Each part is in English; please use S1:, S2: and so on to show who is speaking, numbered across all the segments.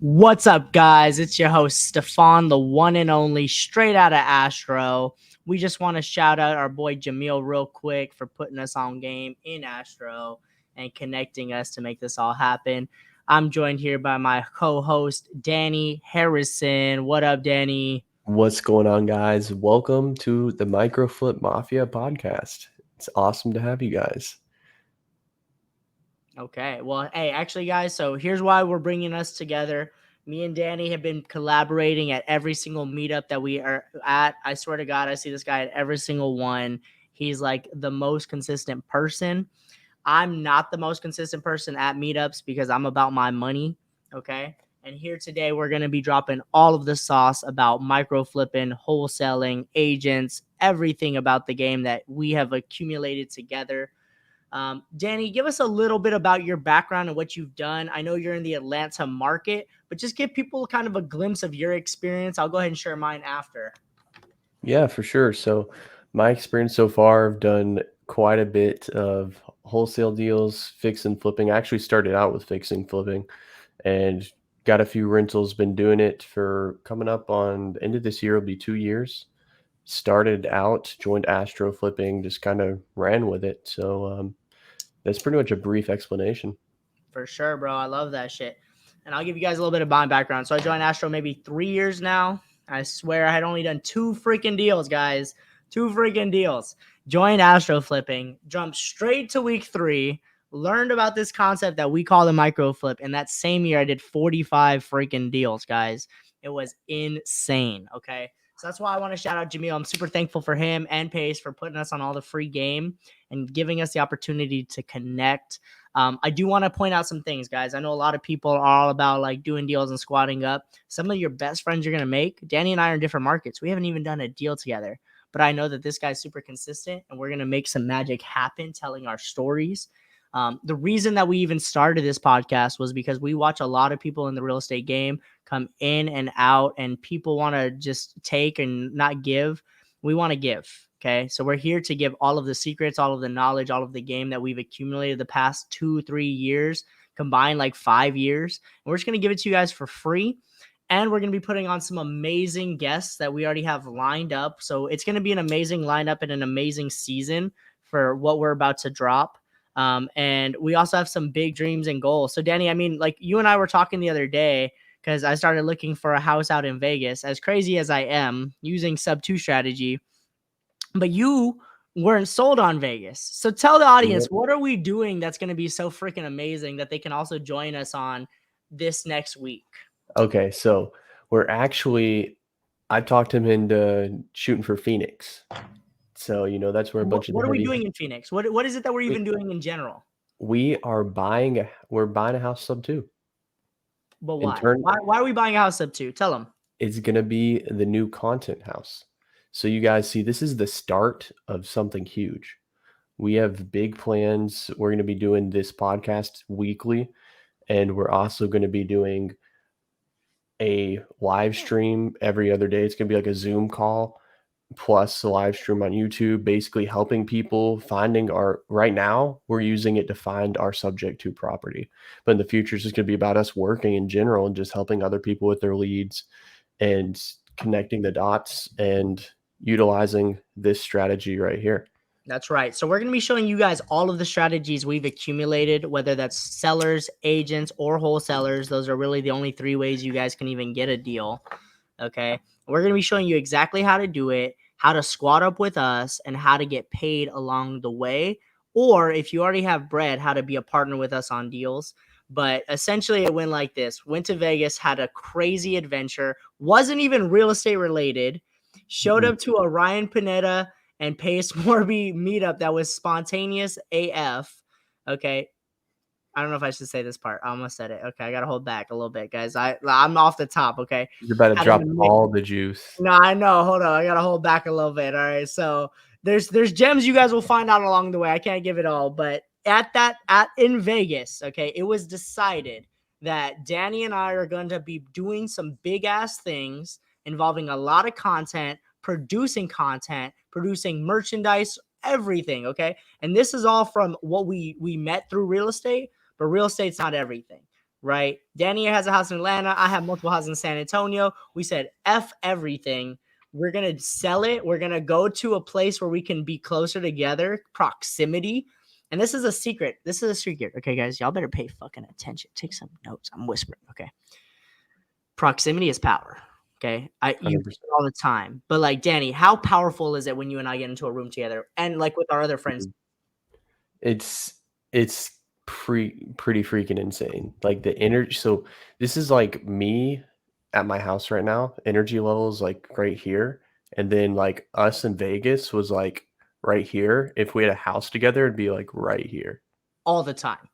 S1: What's up, guys? It's your host, Stefan, the one and only, straight out of Astro. We just want to shout out our boy Jamil real quick for putting us on game in Astro and connecting us to make this all happen. I'm joined here by my co-host, Danny Harrison. What up, Danny?
S2: What's going on, guys? Welcome to the Mafia podcast. It's awesome to have you guys.
S1: Okay. Well, hey, actually, guys, so here's why we're bringing us together. Me and Danny have been collaborating at every single meetup that we are at. I swear to God, I see this guy at every single one. He's like the most consistent person. I'm not the most consistent person at meetups because I'm about my money. Okay. And here today, we're going to be dropping all of the sauce about micro flipping, wholesaling, agents, everything about the game that we have accumulated together. Danny, give us a little bit about your background and what you've done. I know you're in the Atlanta market, but just give people kind of a glimpse of your experience. I'll go ahead and share mine after.
S2: Yeah, for sure. So, my experience so far, I've done quite a bit of wholesale deals, fix and flipping. I actually started out with fixing flipping and got a few rentals, been doing it for coming up on the end of this year, will be 2 years. Started out, joined Astro flipping, just kind of ran with it. So, that's pretty much a brief explanation.
S1: For sure, bro. I love that shit. And I'll give you guys a little bit of my background. So I joined Astro maybe 3 years now. I swear I had only done 2 freaking deals, guys. 2 freaking deals. Joined Astro flipping, jumped straight to week 3, learned about this concept that we call the micro flip. And that same year, I did 45 freaking deals, guys. It was insane. Okay. So that's why I want to shout out Jamil. I'm super thankful for him and Pace for putting us on all the free game and giving us the opportunity to connect. I do want to point out some things, guys. I know a lot of people are all about like doing deals and squatting up. Some of your best friends you're going to make, Danny and I are in different markets. We haven't even done a deal together, but I know that this guy's super consistent and we're going to make some magic happen telling our stories. The reason that we even started this podcast was because we watch a lot of people in the real estate game come in and out, and people want to just take and not give. We want to give. Okay. So we're here to give all of the secrets, all of the knowledge, all of the game that we've accumulated the past 2-3 years, combined like 5 years. And we're just going to give it to you guys for free. And we're going to be putting on some amazing guests that we already have lined up. So it's going to be an amazing lineup and an amazing season for what we're about to drop. And we also have some big dreams and goals. So Danny, I mean, like you and I were talking the other day, because I started looking for a house out in Vegas. As crazy as I am using sub 2 strategy, but you weren't sold on Vegas. So tell the audience,
S2: Yep.
S1: what are we doing that's going to be so freaking amazing that they can also join us on this next week?
S2: Okay, so we're actually I talked him into shooting for Phoenix. So, that's where a bunch of
S1: What
S2: the
S1: are we
S2: heavy
S1: doing in Phoenix? What is it that we're
S2: we
S1: even doing in general?
S2: we're buying a house sub 2.
S1: But
S2: In
S1: why?
S2: turn,
S1: Why are we buying a house sub 2? Tell them.
S2: it's gonna be the new content house. So you guys see, this is the start of something huge. We have big plans. We're gonna be doing this podcast weekly, and we're also gonna be doing a live stream every other day. It's gonna be like a Zoom call plus a live stream on YouTube, basically helping people finding right now, we're using it to find our subject to property. But in the future, it's just going to be about us working in general and just helping other people with their leads and connecting the dots and utilizing this strategy right here.
S1: That's right. So we're going to be showing you guys all of the strategies we've accumulated, whether that's sellers, agents, or wholesalers. Those are really the only 3 ways you guys can even get a deal. Okay. We're going to be showing you exactly how to do it, how to squat up with us, and how to get paid along the way. Or if you already have bread, how to be a partner with us on deals. But essentially, it went like this: went to Vegas, had a crazy adventure, wasn't even real estate related, showed up to a Ryan Pineda and Pace Morby meetup that was spontaneous AF. Okay. I don't know if I should say this part. I almost said it. Okay, I gotta hold back a little bit, guys. I'm off the top. Okay,
S2: You're about to
S1: had
S2: drop
S1: an
S2: all the juice.
S1: no, I know. Hold on, I gotta hold back a little bit. All right, so there's gems you guys will find out along the way. I can't give it all, but in Vegas, okay, it was decided that Danny and I are going to be doing some big ass things involving a lot of content, producing merchandise, everything. Okay, and this is all from what we met through real estate. But real estate's not everything. right? Danny has a house in Atlanta. I have multiple houses in San Antonio. We said, F everything. We're going to sell it. We're going to go to a place where we can be closer together, proximity. And this is a secret. This is a secret. Okay, guys, y'all better pay fucking attention. Take some notes. I'm whispering. Okay. Proximity is power. Okay. You
S2: 100%.
S1: all the time. But like, Danny, how powerful is it when you and I get into a room together and like with our other friends?
S2: It's pretty freaking insane. Like the energy. So this is like me at my house right now. Energy levels like right here, and then like us in Vegas was like right here. If we had a house together, it'd be like right here.
S1: All the time.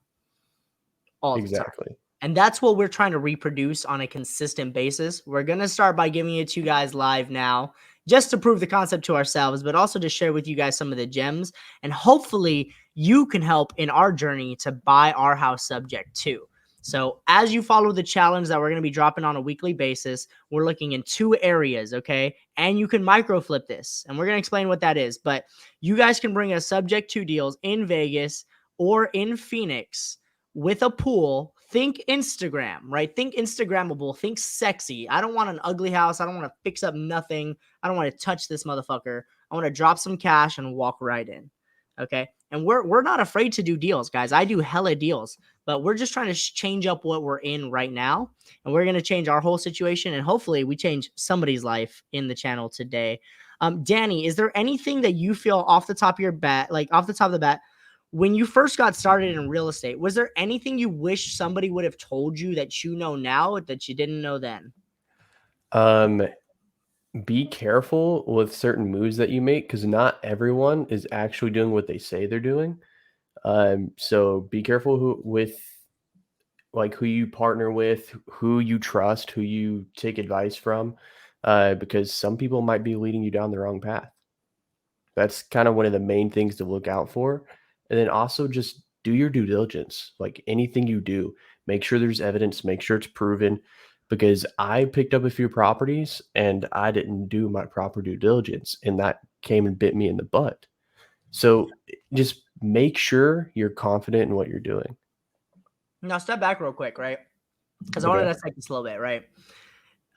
S1: All the time.
S2: Exactly.
S1: And that's what we're trying to reproduce on a consistent basis. We're going to start by giving it to you guys live now, just to prove the concept to ourselves, but also to share with you guys some of the gems. And hopefully you can help in our journey to buy our house subject too. So as you follow the challenge that we're going to be dropping on a weekly basis, we're looking in 2 areas, okay? And you can micro flip this, and we're going to explain what that is. But you guys can bring us subject to deals in Vegas or in Phoenix with a pool. Think Instagram, right? Think Instagrammable. Think sexy. I don't want an ugly house. I don't want to fix up nothing. I don't want to touch this motherfucker. I want to drop some cash and walk right in. Okay. And we're not afraid to do deals, guys. I do hella deals, but we're just trying to change up what we're in right now. And we're going to change our whole situation. And hopefully we change somebody's life in the channel today. Danny, is there anything that you feel off the top of your bat, like off the top of the bat, when you first got started in real estate, was there anything you wish somebody would have told you that you know now that you didn't know then?
S2: Be careful with certain moves that you make because not everyone is actually doing what they say they're doing. So be careful with like who you partner with, who you trust, who you take advice from, because some people might be leading you down the wrong path. That's kind of one of the main things to look out for. And then also just do your due diligence. Like anything you do, make sure there's evidence, make sure it's proven. Because I picked up a few properties and I didn't do my proper due diligence, and that came and bit me in the butt. So just make sure you're confident in what you're doing.
S1: Now step back real quick, right? Because I wanted
S2: Okay.
S1: to take this a little bit, right?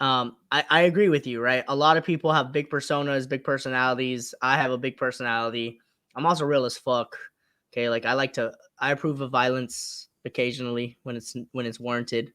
S1: I agree with you, right? A lot of people have big personas, big personalities. I have a big personality. I'm also real as fuck. Okay, like I approve of violence occasionally when it's warranted.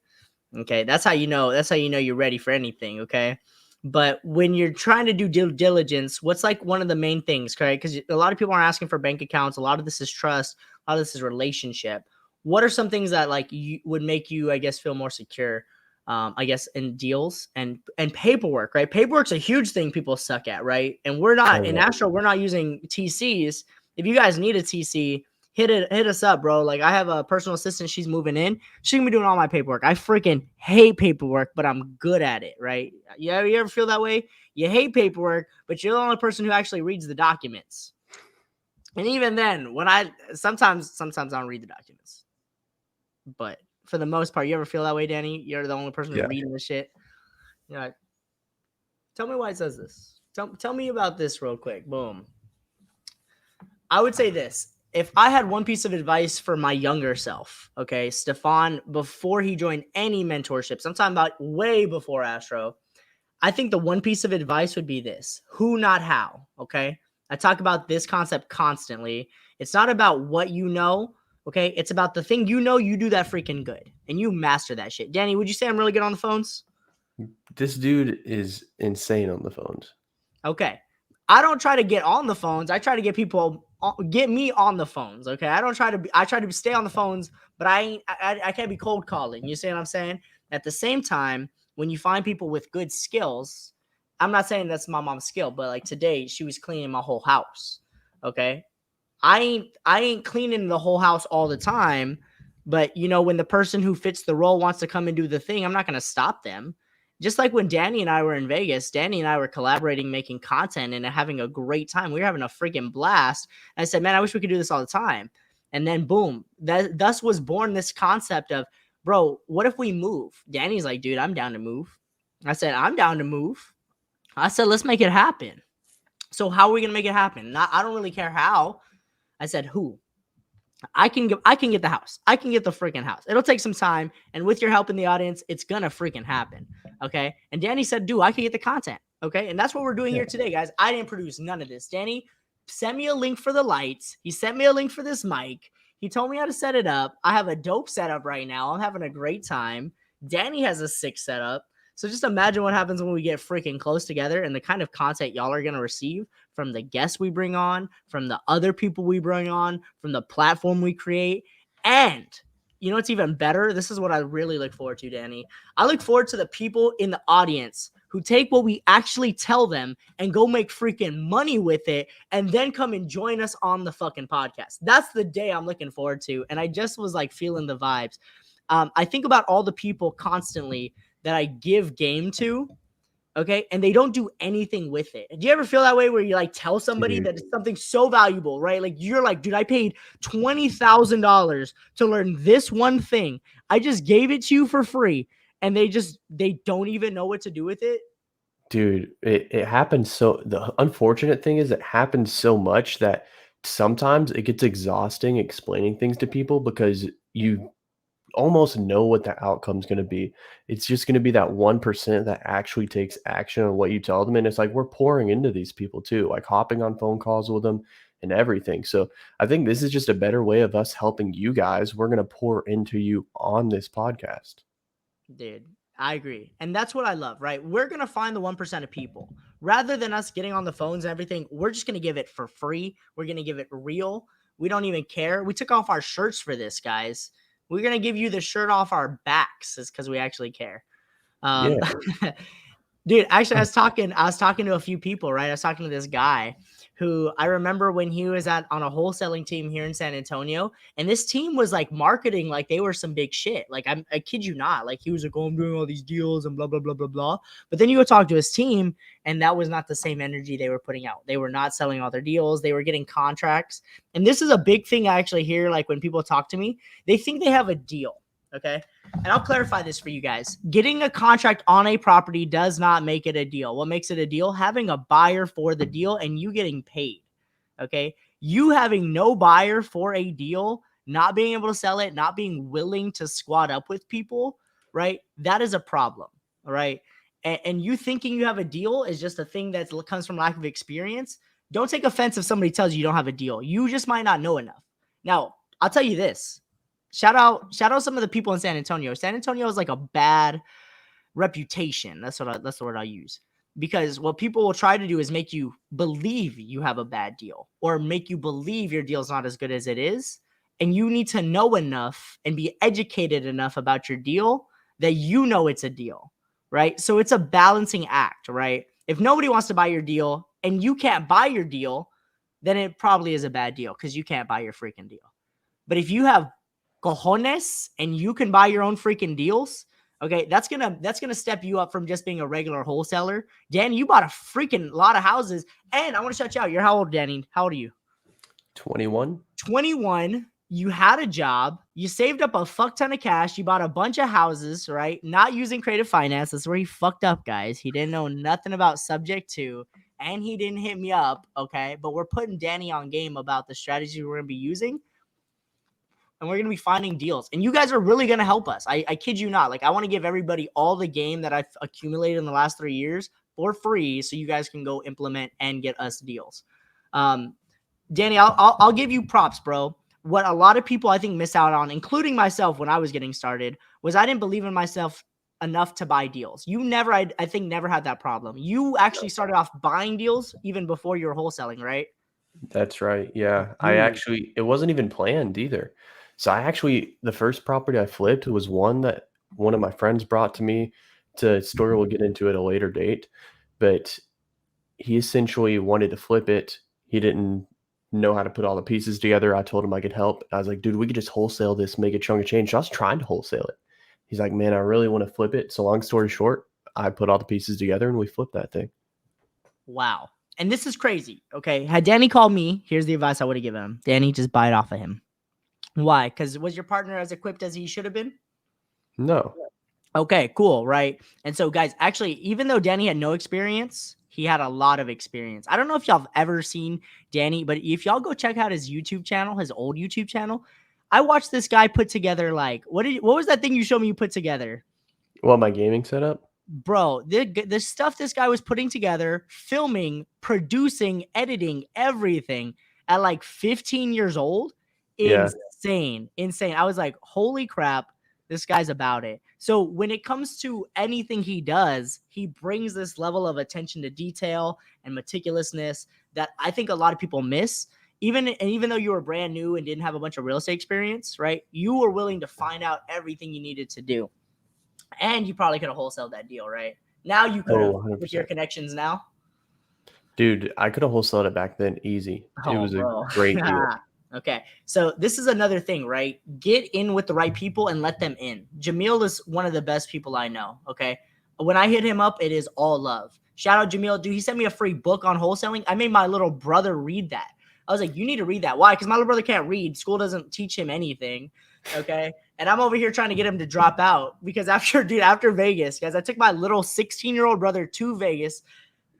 S1: Okay, that's how you know you're ready for anything, okay? But when you're trying to do due diligence, what's like one of the main things, okay? Because a lot of people are asking for bank accounts. A lot of this is trust. A lot of this is relationship. What are some things that like you would make you, I guess, feel more secure? I guess in deals and paperwork, right? Paperwork's a huge thing people suck at, right? And we're
S2: Oh,
S1: not in
S2: yeah.
S1: Astro. We're not using TCs. If you guys need a TC, hit us up, bro. Like I have a personal assistant. She's moving in. She can be doing all my paperwork. I freaking hate paperwork, but I'm good at it, right? You ever feel that way? You hate paperwork, but you're the only person who actually reads the documents. And even then, when I sometimes I don't read the documents, but for the most part, you ever feel that way, Danny? You're the only person who's
S2: Yeah.
S1: reading the shit. You know, tell me why it says this. Tell me about this real quick. Boom. I would say this. If I had one piece of advice for my younger self, okay, Stefan, before he joined any mentorships, I'm talking about way before Astro, I think the one piece of advice would be this: who, not how, okay? I talk about this concept constantly. It's not about what you know, okay? It's about the thing you know, you do that freaking good, and you master that shit. Danny, would you say I'm really good on the phones?
S2: This dude is insane on the phones.
S1: Okay. I don't try to get on the phones. I try to get me on the phones. Okay. I try to stay on the phones, but I can't be cold calling. You see what I'm saying? At the same time, when you find people with good skills, I'm not saying that's my mom's skill, but like today she was cleaning my whole house. Okay. I ain't cleaning the whole house all the time, but you know, when the person who fits the role wants to come and do the thing, I'm not going to stop them. Just like when Danny and I were in Vegas, Danny and I were collaborating, making content and having a great time. We were having a freaking blast. And I said, man, I wish we could do this all the time. And then boom, thus was born this concept of, bro, what if we move? Danny's like, dude, I'm down to move. I said, I'm down to move. I said, let's make it happen. So how are we going to make it happen? I don't really care how. I said, who? I can get the house. I can get the freaking house. It'll take some time, and with your help in the audience, it's gonna freaking happen. Okay. And Danny said, dude, I can get the content. Okay. And that's what we're doing here today, guys. I didn't produce none of this. Danny sent me a link for the lights. He sent me a link for this mic. He told me how to set it up. I have a dope setup right now. I'm having a great time. Danny has a sick setup. So just imagine what happens when we get freaking close together and the kind of content y'all are going to receive from the guests we bring on, from the other people we bring on, from the platform we create. And you know what's even better? This is what I really look forward to, Danny. I look forward to the people in the audience who take what we actually tell them and go make freaking money with it and then come and join us on the fucking podcast. That's the day I'm looking forward to. And I just was like feeling the vibes. I think about all the people constantly that I give game to, okay, and they don't do anything with it. Do you ever feel that way where you like tell somebody that it's something so valuable, right? Like you're like, dude, I paid $20,000 to learn this one thing. I just gave it to you for free, and they don't even know what to do with it.
S2: Dude, it happens. So the unfortunate thing is it happens so much that sometimes it gets exhausting explaining things to people because you almost know what the outcome's going to be. It's just going to be that 1% that actually takes action on what you tell them. And it's like we're pouring into these people too, like hopping on phone calls with them and everything. So I think this is just a better way of us helping you guys. We're going to pour into you on this podcast.
S1: Dude, I agree. And that's what I love, right? We're going to find the 1% of people. Rather than us getting on the phones and everything, we're just going to give it for free. We're going to give it real. We don't even care. We took off our shirts for this, guys. We're going to give you the shirt off our backs is because we actually care.
S2: Yeah.
S1: Dude, actually, I was talking to a few people, right? I was talking to this guy who I remember when he was on a wholesaling team here in San Antonio, and this team was like marketing like they were some big shit. Like I kid you not, like he was like, "Oh, I'm doing all these deals and blah blah blah blah blah." But then you go talk to his team, and that was not the same energy they were putting out. They were not selling all their deals. They were getting contracts, and this is a big thing I actually hear. Like when people talk to me, they think they have a deal. Okay. And I'll clarify this for you guys. Getting a contract on a property does not make it a deal. What makes it a deal? Having a buyer for the deal and you getting paid. Okay. You having no buyer for a deal, not being able to sell it, not being willing to squat up with people, right? That is a problem. All right. And you thinking you have a deal is just a thing that comes from lack of experience. Don't take offense if somebody tells you don't have a deal. You just might not know enough. Now, I'll tell you this. Shout out some of the people in San Antonio. San Antonio is like a bad reputation. That's the word I'll use. Because what people will try to do is make you believe you have a bad deal or make you believe your deal's not as good as it is. And you need to know enough and be educated enough about your deal that you know it's a deal, right? So it's a balancing act, right? If nobody wants to buy your deal and you can't buy your deal, then it probably is a bad deal because you can't buy your freaking deal. But if you have cojones and you can buy your own freaking deals, okay, that's gonna step you up from just being a regular wholesaler. Danny, you bought a freaking lot of houses. And I want to shout you out. You're how old, Danny? How old are you?
S2: 21.
S1: 21. You had a job. You saved up a fuck ton of cash. You bought a bunch of houses, right? Not using creative finance. That's where he fucked up, guys. He didn't know nothing about subject to, and he didn't hit me up, okay? But we're putting Danny on game about the strategy we're gonna be using. And we're going to be finding deals. And you guys are really going to help us. I kid you not. Like, I want to give everybody all the game that I've accumulated in the last 3 years for free so you guys can go implement and get us deals. Danny, I'll give you props, bro. What a lot of people, I think, miss out on, including myself when I was getting started, was I didn't believe in myself enough to buy deals. You never, I think, never had that problem. You actually started off buying deals even before you were wholesaling, right?
S2: That's right. Yeah.
S1: Dude.
S2: It wasn't even planned either. So the first property I flipped was one that one of my friends brought to me. To story we'll get into at a later date, but he essentially wanted to flip it. He didn't know how to put all the pieces together. I told him I could help. I was like, dude, we could just wholesale this, make a chunk of change. So I was trying to wholesale it. He's like, man, I really want to flip it. So long story short, I put all the pieces together and we flipped that thing.
S1: Wow. And this is crazy. Okay. Had Danny called me, here's the advice I would have given him. Danny, just buy it off of him. Why? Because was your partner as equipped as he should have been?
S2: No.
S1: Okay, cool. Right. And so, guys, actually, even though Danny had no experience, He had a lot of experience. I don't know if y'all have ever seen Danny, but if y'all go check out his YouTube channel, his old YouTube channel, I watched this guy put together like what was that thing you showed me you put together?
S2: Well, my gaming setup.
S1: Bro, the stuff this guy was putting together, filming, producing, editing, everything at like 15 years old,
S2: Yeah.
S1: insane. I was like, holy crap, this guy's about it. So when it comes to anything he does, he brings this level of attention to detail and meticulousness that I think a lot of people miss. Even though you were brand new and didn't have a bunch of real estate experience, right? You were willing to find out everything you needed to do. And you probably could have wholesaled that deal, right? Now you could have
S2: Oh,
S1: with your
S2: 100%.
S1: connections now.
S2: Dude, I could have wholesaled it back then easy. It
S1: Oh,
S2: was a
S1: bro.
S2: great deal.
S1: Okay. So this is another thing, right? Get in with the right people and let them in. Jamil is one of the best people I know. Okay. When I hit him up, it is all love. Shout out Jamil. Dude, he sent me a free book on wholesaling. I made my little brother read that. I was like, you need to read that. Why? Because my little brother can't read. School doesn't teach him anything. Okay. And I'm over here trying to get him to drop out because after Vegas, guys, I took my little 16-year-old brother to Vegas,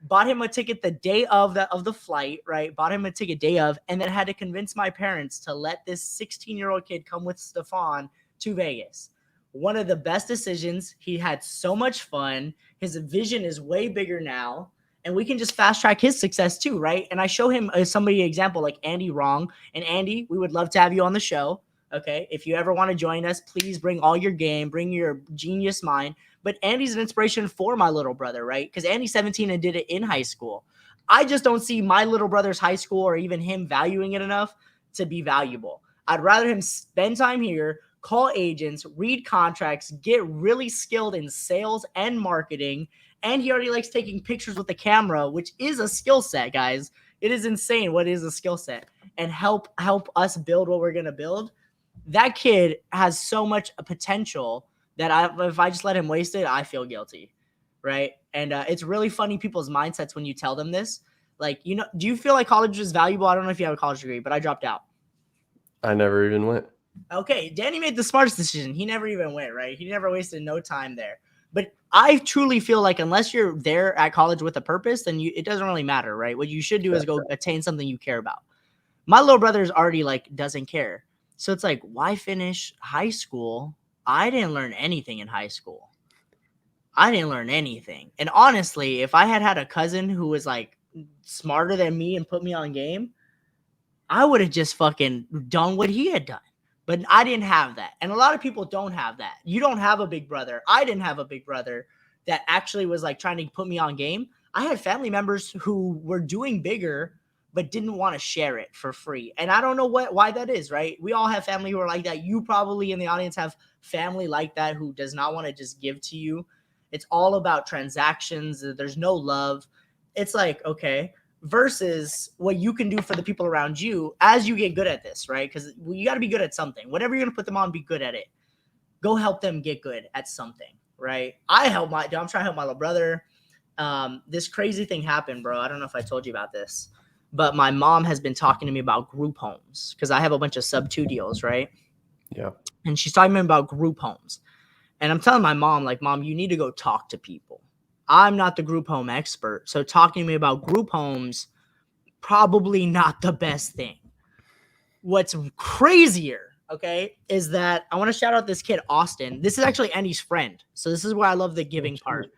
S1: bought him a ticket the day of the flight, right? Bought him a ticket day of, and then had to convince my parents to let this 16-year-old kid come with Stefan to Vegas. One of the best decisions. He had so much fun. His vision is way bigger now, and we can just fast track his success too, right? And I show him somebody example like Andy Wrong. And Andy, we would love to have you on the show. Okay. If you ever want to join us, please bring all your game, bring your genius mind. But Andy's an inspiration for my little brother, right? Because Andy's 17 and did it in high school. I just don't see my little brother's high school or even him valuing it enough to be valuable. I'd rather him spend time here, call agents, read contracts, get really skilled in sales and marketing. And he already likes taking pictures with the camera, which is a skill set, guys. It is insane what is a skill set. And help us build what we're going to build. That kid has so much potential that if I just let him waste it, I feel guilty, right? And it's really funny people's mindsets when you tell them this. Like, do you feel like college is valuable? I don't know if you have a college degree, but I dropped out.
S2: I never even went.
S1: Okay, Danny made the smartest decision. He never even went, right? He never wasted no time there. But I truly feel like unless you're there at college with a purpose, then it doesn't really matter, right? What you should do is go attain something you care about. My little brother's already doesn't care. So it's like, why finish high school? I didn't learn anything in high school. I didn't learn anything. And honestly, if I had a cousin who was smarter than me and put me on game, I would have just fucking done what he had done. But I didn't have that. And a lot of people don't have that. You don't have a big brother. I didn't have a big brother that actually was trying to put me on game. I had family members who were doing bigger but didn't want to share it for free. And I don't know why that is, right? We all have family who are like that. You probably in the audience have family like that who does not want to just give to you. It's all about transactions. There's no love. It's like, okay, versus what you can do for the people around you as you get good at this, right? Because you got to be good at something. Whatever you're going to put them on, be good at it. Go help them get good at something, right? I'm trying to help my little brother. This crazy thing happened, bro. I don't know if I told you about this. But my mom has been talking to me about group homes because I have a bunch of sub-2 deals, right?
S2: Yeah.
S1: And she's talking to me about group homes. And I'm telling my mom, Mom, you need to go talk to people. I'm not the group home expert. So talking to me about group homes, probably not the best thing. What's crazier, okay, is that I want to shout out this kid, Austin. This is actually Andy's friend. So this is where I love the giving part.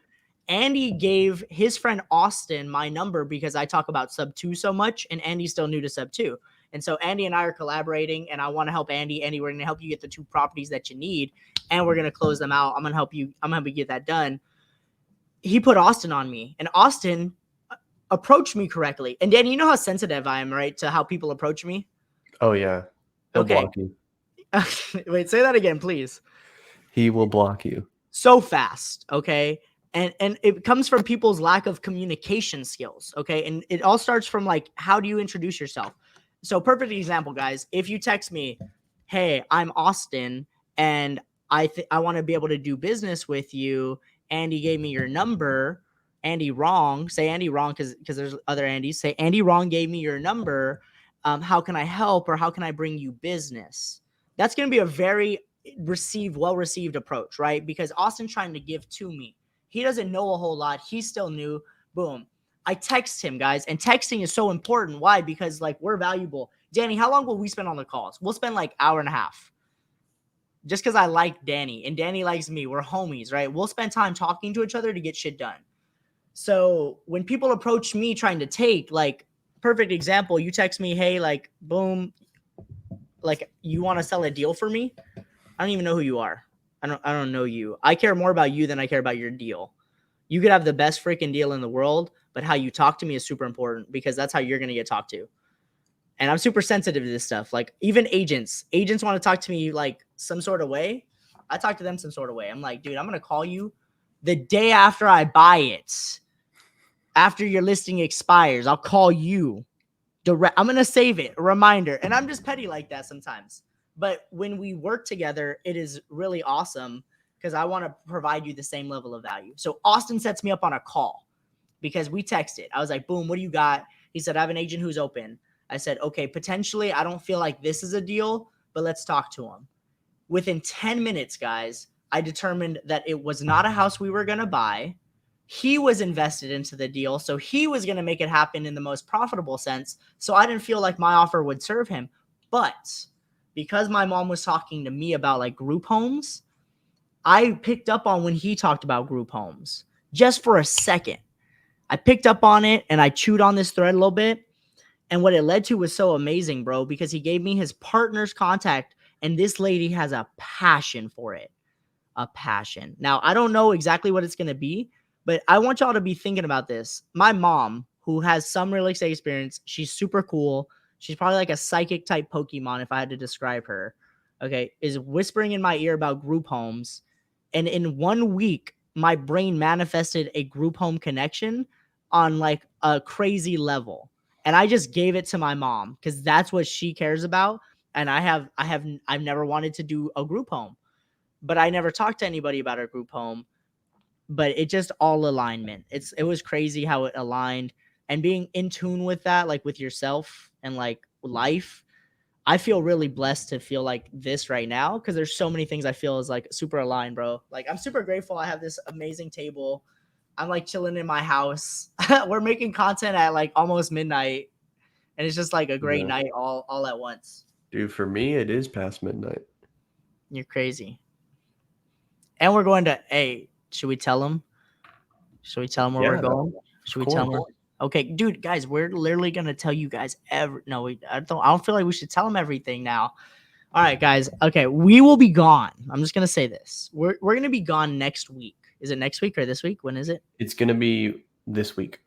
S1: Andy gave his friend Austin my number because I talk about sub-2 so much, and Andy's still new to sub-2. And so Andy and I are collaborating, and I want to help Andy. Andy, we're going to help you get the 2 properties that you need, and we're going to close them out. I'm going to help you get that done. He put Austin on me, and Austin approached me correctly. And Danny, you know how sensitive I am, right, to how people approach me?
S2: Oh, yeah. He'll block you.
S1: Wait, say that again, please.
S2: He will block you.
S1: So fast, okay? And it comes from people's lack of communication skills, okay? And it all starts from how do you introduce yourself? So perfect example, guys. If you text me, hey, I'm Austin, and I want to be able to do business with you. Andy gave me your number. Andy Wrong. Say Andy Wrong because there's other Andys. Say Andy Wrong gave me your number. How can I help or how can I bring you business? That's going to be a very well-received approach, right? Because Austin's trying to give to me. He doesn't know a whole lot. He's still new. Boom. I text him, guys, and texting is so important. Why? Because like we're valuable. Danny, how long will we spend on the calls? We'll spend like hour and a half. Just because I like Danny and Danny likes me. We're homies, right? We'll spend time talking to each other to get shit done. So when people approach me trying to take, like, perfect example, you text me, hey, like, boom, like, you want to sell a deal for me? I don't even know who you are. I don't know you. I care more about you than I care about your deal. You could have the best freaking deal in the world, but how you talk to me is super important because that's how you're going to get talked to. And I'm super sensitive to this stuff. Like even agents want to talk to me like some sort of way. I talk to them some sort of way. I'm like, dude, I'm going to call you the day after I buy it. After your listing expires, I'll call you direct. I'm going to save it, a reminder. And I'm just petty like that sometimes. But when we work together, it is really awesome because I want to provide you the same level of value. So Austin sets me up on a call because we texted. I was like, boom, what do you got? He said, I have an agent who's open. I said, okay, potentially, I don't feel like this is a deal, but let's talk to him. Within 10 minutes, guys, I determined that it was not a house we were going to buy. He was invested into the deal, so he was going to make it happen in the most profitable sense. So I didn't feel like my offer would serve him. But because my mom was talking to me about like group homes, I picked up on when he talked about group homes just for a second. I picked up on it and I chewed on this thread a little bit. And what it led to was so amazing, bro, because he gave me his partner's contact and this lady has a passion for it. A passion. Now, I don't know exactly what it's going to be, but I want y'all to be thinking about this. My mom, who has some real estate experience, she's super cool. She's probably like a psychic type Pokemon if I had to describe her. Okay, is whispering in my ear about group homes. And in 1 week, my brain manifested a group home connection on like a crazy level. And I just gave it to my mom because that's what she cares about. And I've never wanted to do a group home, but I never talked to anybody about a group home. But it just all alignment. It was crazy how it aligned and being in tune with that, like with yourself and like life. I feel really blessed to feel like this right now because there's so many things I feel is like super aligned, bro. Like I'm super grateful I have this amazing table. I'm like chilling in my house. We're making content at like almost midnight, and it's just like a great night all at once.
S2: Dude, for me, it is past midnight.
S1: You're crazy. And we're going to, hey, should we tell them? Should we tell them where we're going? Should we tell them? Okay, dude, guys, we're literally gonna tell you guys I don't feel like we should tell them everything now. All right, guys. Okay, we will be gone. I'm just gonna say this. We're gonna be gone next week. Is it next week or this week? When is it?
S2: It's gonna be this week.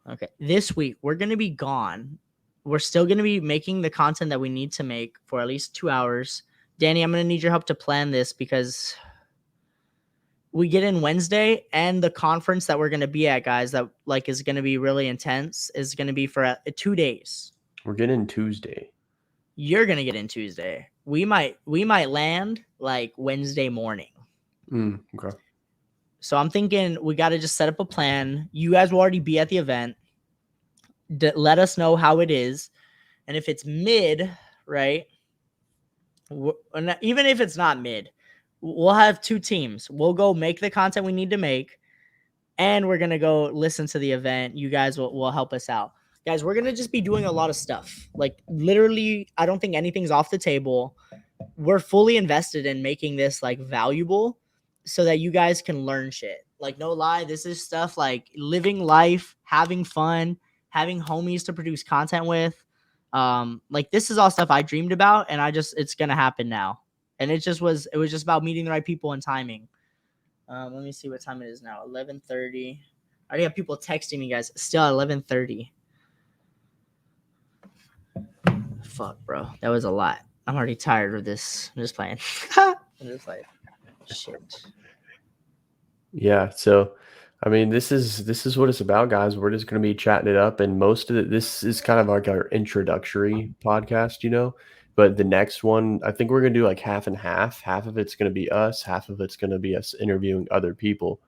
S1: Okay, this week we're gonna be gone. We're still gonna be making the content that we need to make for at least 2 hours. Danny, I'm gonna need your help to plan this because we get in Wednesday and the conference that we're going to be at, guys, that like is going to be really intense is going to be for 2 days.
S2: We're getting Tuesday.
S1: You're going to get in Tuesday. We might land like Wednesday morning.
S2: Okay.
S1: So I'm thinking we got to just set up a plan. You guys will already be at the event. Let us know how it is. And if it's mid, right? Even if it's not mid, we'll have 2 teams. We'll go make the content we need to make, and we're going to go listen to the event. You guys will help us out. Guys, we're going to just be doing a lot of stuff. Like, literally, I don't think anything's off the table. We're fully invested in making this, like, valuable so that you guys can learn shit. Like, no lie, this is stuff like living life, having fun, having homies to produce content with. Like, this is all stuff I dreamed about, and it's going to happen now. And it was just about meeting the right people and timing. Let me see what time it is now. 11:30. I already have people texting me, guys. Still at 11:30. Fuck, bro. That was a lot. I'm already tired of this. I'm just playing. I'm just like, shit.
S2: Yeah. So, I mean, this is what it's about, guys. We're just going to be chatting it up, and most of it, this is kind of like our introductory podcast, But the next one, I think we're going to do like half and half. Half of it's going to be us. Half of it's going to be us interviewing other people.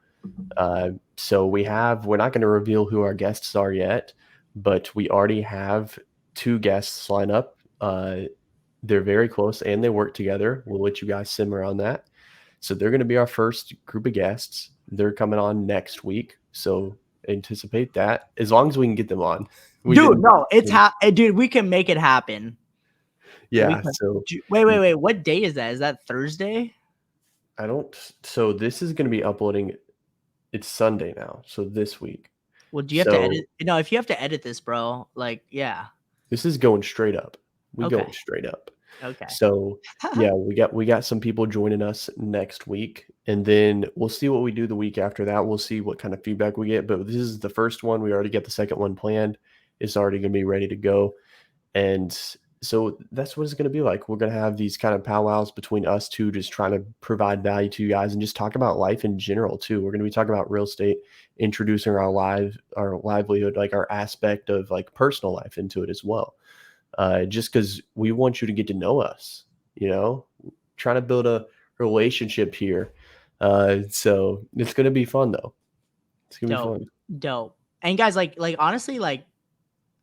S2: So we're not going to reveal who our guests are yet, but we already have 2 guests lined up. They're very close and they work together. We'll let you guys simmer on that. So they're going to be our first group of guests. They're coming on next week. So anticipate that as long as we can get them on.
S1: Dude, no, dude, we can make it happen.
S2: Yeah. So
S1: wait. What day is that? Is that Thursday?
S2: So this is going to be uploading. It's Sunday now. So this week.
S1: Well, do you have to edit? No, if you have to edit this, bro, like, yeah.
S2: This is going straight up.
S1: Okay.
S2: Going straight up.
S1: Okay.
S2: So yeah, we got some people joining us next week, and then we'll see what we do the week after that. We'll see what kind of feedback we get. But this is the first one. We already got the second one planned. It's already going to be ready to go. And so that's what it's going to be like. We're going to have these kind of powwows between us two, just trying to provide value to you guys and just talk about life in general too. We're going to be talking about real estate, introducing our livelihood, like our aspect of like personal life into it as well. Just because we want you to get to know us, trying to build a relationship here. So it's going to be fun though. It's going to be fun.
S1: Dope. And guys, like honestly, like,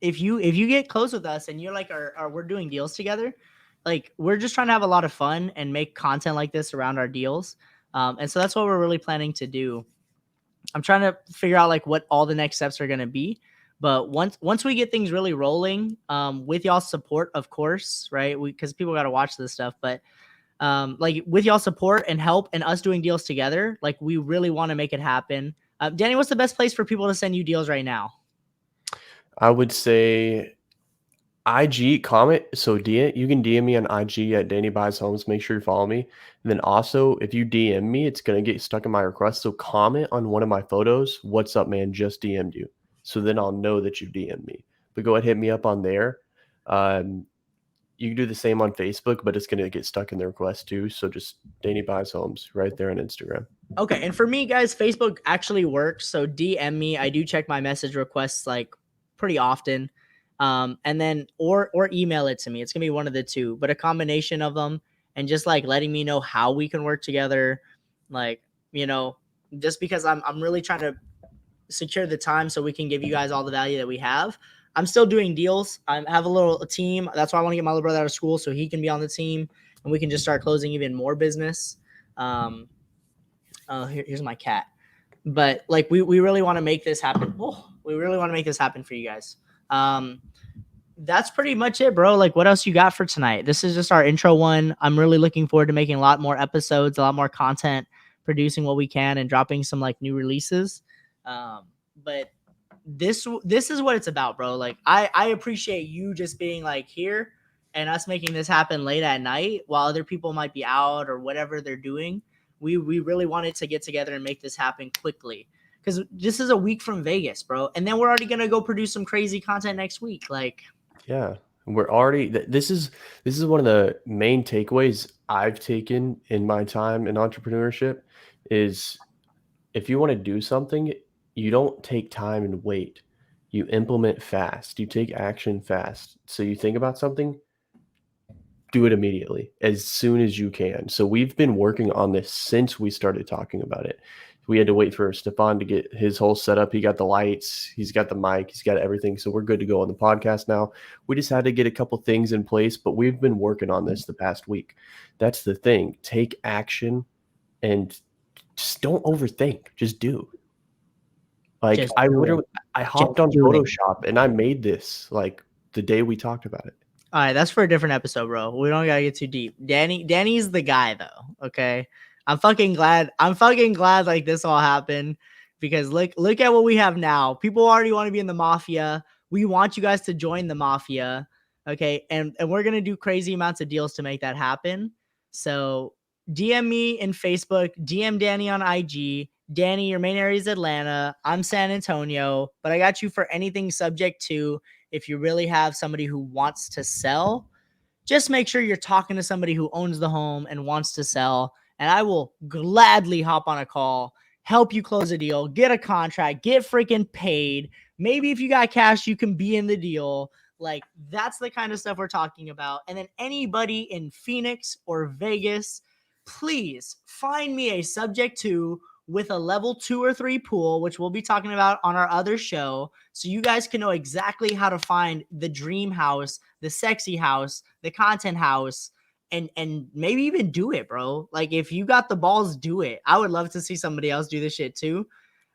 S1: if you get close with us and you're like, we're doing deals together, like, we're just trying to have a lot of fun and make content like this around our deals. And so that's what we're really planning to do. I'm trying to figure out like what all the next steps are going to be. But once we get things really rolling, with y'all's support, of course, right? Because people got to watch this stuff. But like, with y'all's support and help and us doing deals together, like, we really want to make it happen. Danny, what's the best place for people to send you deals right now?
S2: I would say IG comment. So you can DM me on IG at Danny Buys Homes. Make sure you follow me. And then also, if you DM me, it's going to get stuck in my request. So comment on one of my photos. What's up, man? Just DM'd you. So then I'll know that you DM'd me. But go ahead, hit me up on there. You can do the same on Facebook, but it's going to get stuck in the request too. So just Danny Buys Homes right there on Instagram.
S1: Okay. And for me, guys, Facebook actually works. So DM me. I do check my message requests like pretty often. And then or email it to me. It's gonna be one of the two, but a combination of them, and just like letting me know how we can work together. Like, just because I'm really trying to secure the time so we can give you guys all the value that we have. I'm still doing deals. I have a team. That's why I want to get my little brother out of school so he can be on the team and we can just start closing even more business. Here's my cat. But like, we really want to make this happen. We really want to make this happen for you guys. That's pretty much it, bro. Like, what else you got for tonight? This is just our intro one. I'm really looking forward to making a lot more episodes, a lot more content, producing what we can, and dropping some like new releases. But this is what it's about, bro. Like, I appreciate you just being like here and us making this happen late at night while other people might be out or whatever they're doing. We really wanted to get together and make this happen quickly, because this is a week from Vegas, bro. And then we're already going to go produce some crazy content next week. Like,
S2: yeah, we're already, this is one of the main takeaways I've taken in my time in entrepreneurship is, if you want to do something, you don't take time and wait. You implement fast. You take action fast. So you think about something, do it immediately, as soon as you can. So we've been working on this since we started talking about it. We had to wait for Stefan to get his whole setup. He got the lights, he's got the mic, he's got everything. So we're good to go on the podcast now. We just had to get a couple things in place, but we've been working on this the past week. That's the thing. Take action and just don't overthink. Just do. Like, I hopped on Photoshop and I made this like the day we talked about it.
S1: All right, that's for a different episode, bro. We don't gotta get too deep. Danny's the guy, though. Okay, I'm fucking glad like this all happened, because look at what we have now. People already want to be in the Mafia. We want you guys to join the Mafia. Okay, and we're gonna do crazy amounts of deals to make that happen. So DM me in Facebook, DM Danny on IG. Danny, your main area is Atlanta. I'm San Antonio, but I got you for anything subject to. If you really have somebody who wants to sell, just make sure you're talking to somebody who owns the home and wants to sell. And I will gladly hop on a call, help you close a deal, get a contract, get freaking paid. Maybe if you got cash, you can be in the deal. Like, that's the kind of stuff we're talking about. And then anybody in Phoenix or Vegas, please find me a subject to with a level 2 or 3 pool, which we'll be talking about on our other show. So you guys can know exactly how to find the dream house, the sexy house, the content house, and maybe even do it, bro. Like, if you got the balls, do it. I would love to see somebody else do this shit too.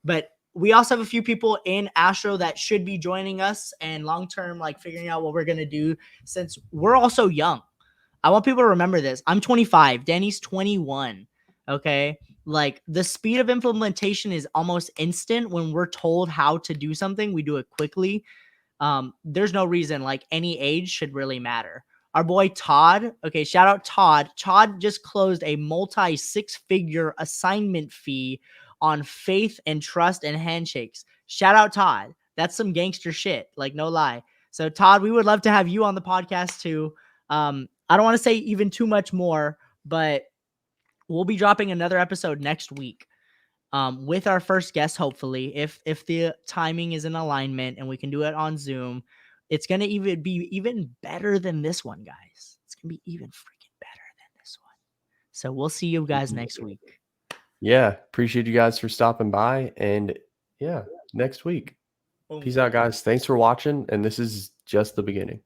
S1: But we also have a few people in Astro that should be joining us and long term, like figuring out what we're gonna do since we're also young. I want people to remember this. I'm 25. Danny's 21. Okay. Like the speed of implementation is almost instant when we're told how to do something. We do it quickly. There's no reason like any age should really matter. Our boy Todd, okay, shout out Todd. Todd just closed a multi 6-figure assignment fee on faith and trust and handshakes. Shout out Todd. That's some gangster shit, like no lie. So Todd, we would love to have you on the podcast too. I don't want to say even too much more, but we'll be dropping another episode next week with our first guest, hopefully, if the timing is in alignment and we can do it on Zoom. It's gonna even better than this one, guys. It's gonna be even freaking better than this one. So we'll see you guys next week.
S2: Yeah, appreciate you guys for stopping by, and yeah, next week.
S1: Boom.
S2: Peace out, guys. Thanks for watching, and this is just the beginning.